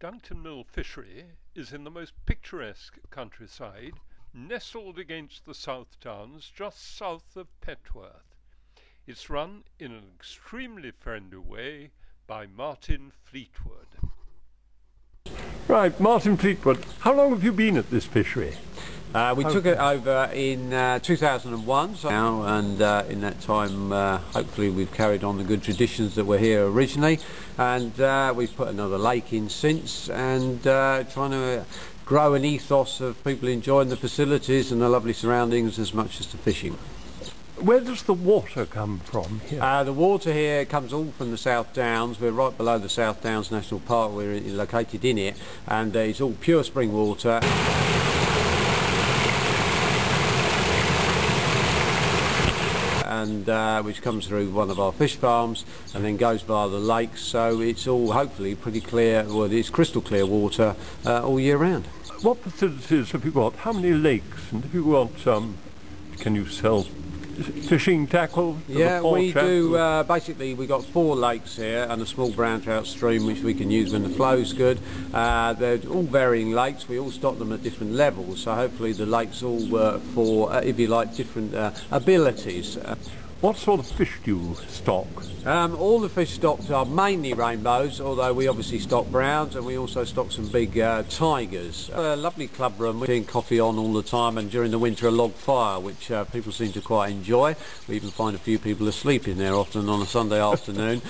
Duncton Mill Fishery is in the most picturesque countryside, nestled against the South Downs just south of Petworth. It's run in an extremely friendly way by Martin Fleetwood. Right, Martin Fleetwood, how long have you been at this fishery? We took it over in 2001 now, and in that time hopefully we've carried on the good traditions that were here originally, and we've put another lake in since, and trying to grow an ethos of people enjoying the facilities and the lovely surroundings as much as the fishing. Where does the water come from here? The water here comes all from the South Downs. We're right below the South Downs National Park. We're located in it, and it's all pure spring water. And which comes through one of our fish farms and then goes via the lakes, so it's all hopefully pretty clear, well, it's crystal clear water all year round. What facilities have you got? How many lakes? And have you got, can you sell fishing tackle? Yeah, we do. Basically, we've got 4 lakes here and a small brown trout stream which we can use when the flow's good. They're all varying lakes. We all stock them at different levels, so hopefully the lakes all work for, if you like, different abilities. What sort of fish do you stock? All the fish stocked are mainly rainbows, although we obviously stock browns, and we also stock some big tigers. A lovely club room, we're getting coffee on all the time, and during the winter a log fire, which people seem to quite enjoy. We even find a few people asleep in there often on a Sunday afternoon.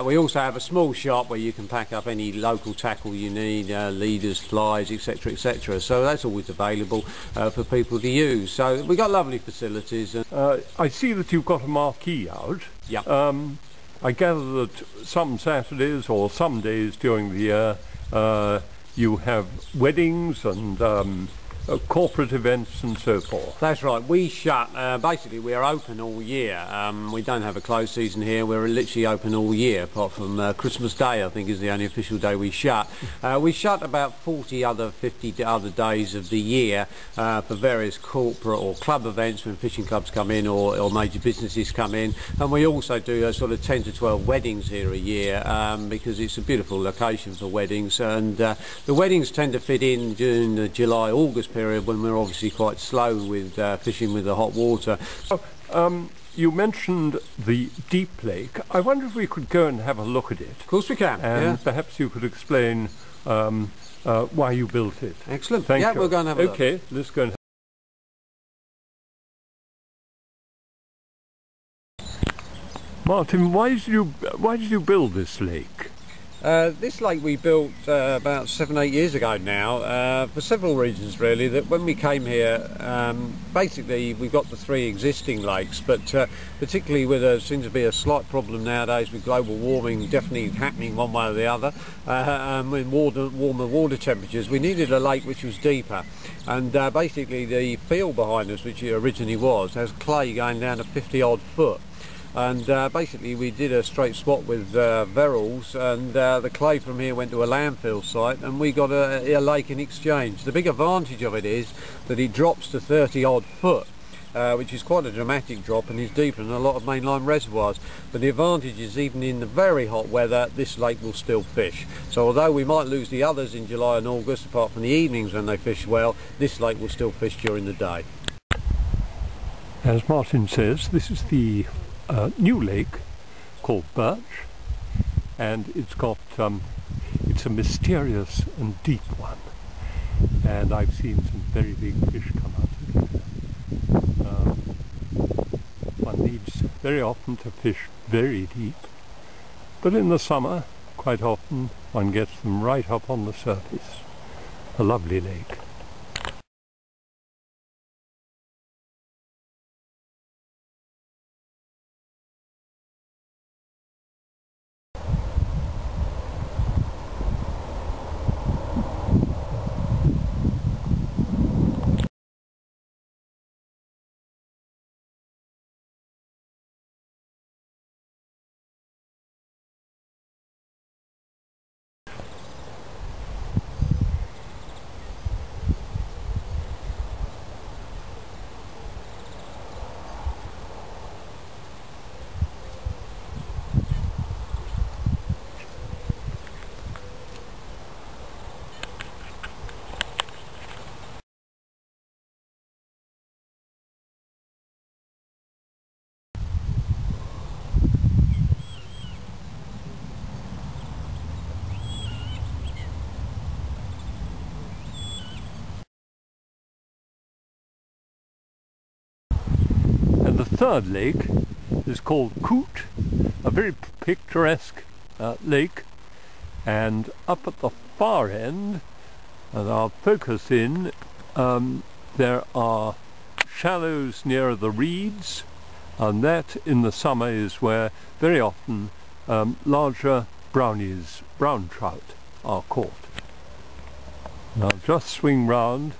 We also have a small shop where you can pack up any local tackle you need, leaders, flies, etc, etc. So that's always available for people to use. So we've got lovely facilities. I see that you've got a marquee out. Yeah. I gather that some Saturdays or some days during the year you have weddings and corporate events and so forth. That's right, we shut, basically we're open all year. We don't have a closed season here, we're literally open all year, apart from Christmas Day I think is the only official day we shut. We shut about 50 other days of the year for various corporate or club events when fishing clubs come in or major businesses come in, and we also do a sort of 10 to 12 weddings here a year because it's a beautiful location for weddings, and the weddings tend to fit in during the July-August period when we're obviously quite slow with fishing with the hot water. You mentioned the deep lake. I wonder if we could go and have a look at it. Of course we can. And perhaps you could explain why you built it. Excellent. Thank you. We'll go and have a look. Okay, let's go and Martin, why did you build this lake? This lake we built about 7-8 years ago now, for several reasons really. That when we came here, basically we've got the 3 existing lakes, but particularly with there seems to be a slight problem nowadays with global warming definitely happening one way or the other, with warmer water temperatures. We needed a lake which was deeper, and basically the field behind us, which it originally was, has clay going down to 50 odd foot. And basically we did a straight swap with Verrills, and the clay from here went to a landfill site, and we got a lake in exchange. The big advantage of it is that it drops to 30 odd foot, which is quite a dramatic drop and is deeper than a lot of mainline reservoirs. But the advantage is even in the very hot weather this lake will still fish. So although we might lose the others in July and August, apart from the evenings when they fish well, this lake will still fish during the day. As Martin says, this is the new lake called Birch, and it's got it's a mysterious and deep one, and I've seen some very big fish come out of it. One needs very often to fish very deep, but in the summer quite often one gets them right up on the surface. A lovely lake. third lake is called Coot, a very picturesque lake, and up at the far end, and I'll focus in, there are shallows near the reeds, and that in the summer is where very often larger brown trout are caught. Now just swing round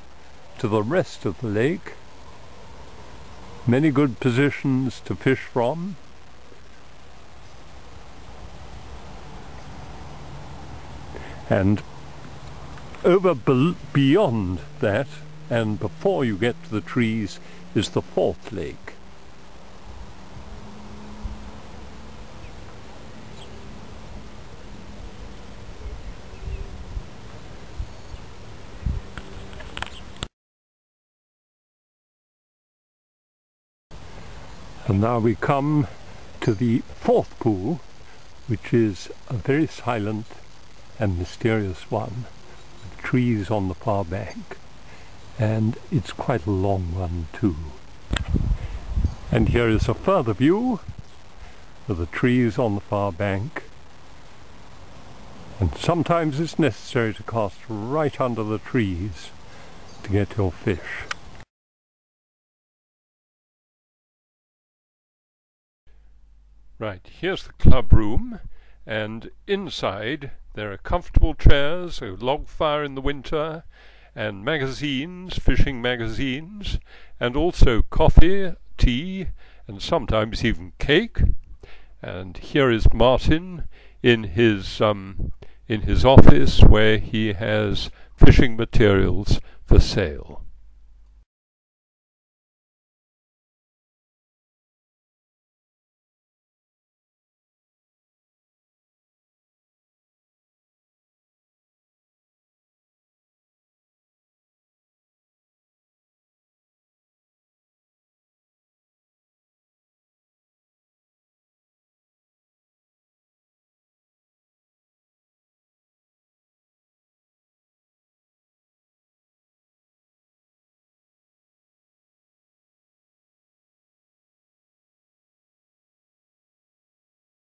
to the rest of the lake. Many good positions to fish from. And over beyond that, and before you get to the trees, is the fourth lake. And now we come to the fourth pool, which is a very silent and mysterious one, with trees on the far bank, and it's quite a long one too. And here is a further view of the trees on the far bank, and sometimes it's necessary to cast right under the trees to get your fish. Right, here's the club room, and inside there are comfortable chairs, a log fire in the winter, and magazines, fishing magazines, and also coffee, tea, and sometimes even cake. And here is Martin in his office, where he has fishing materials for sale.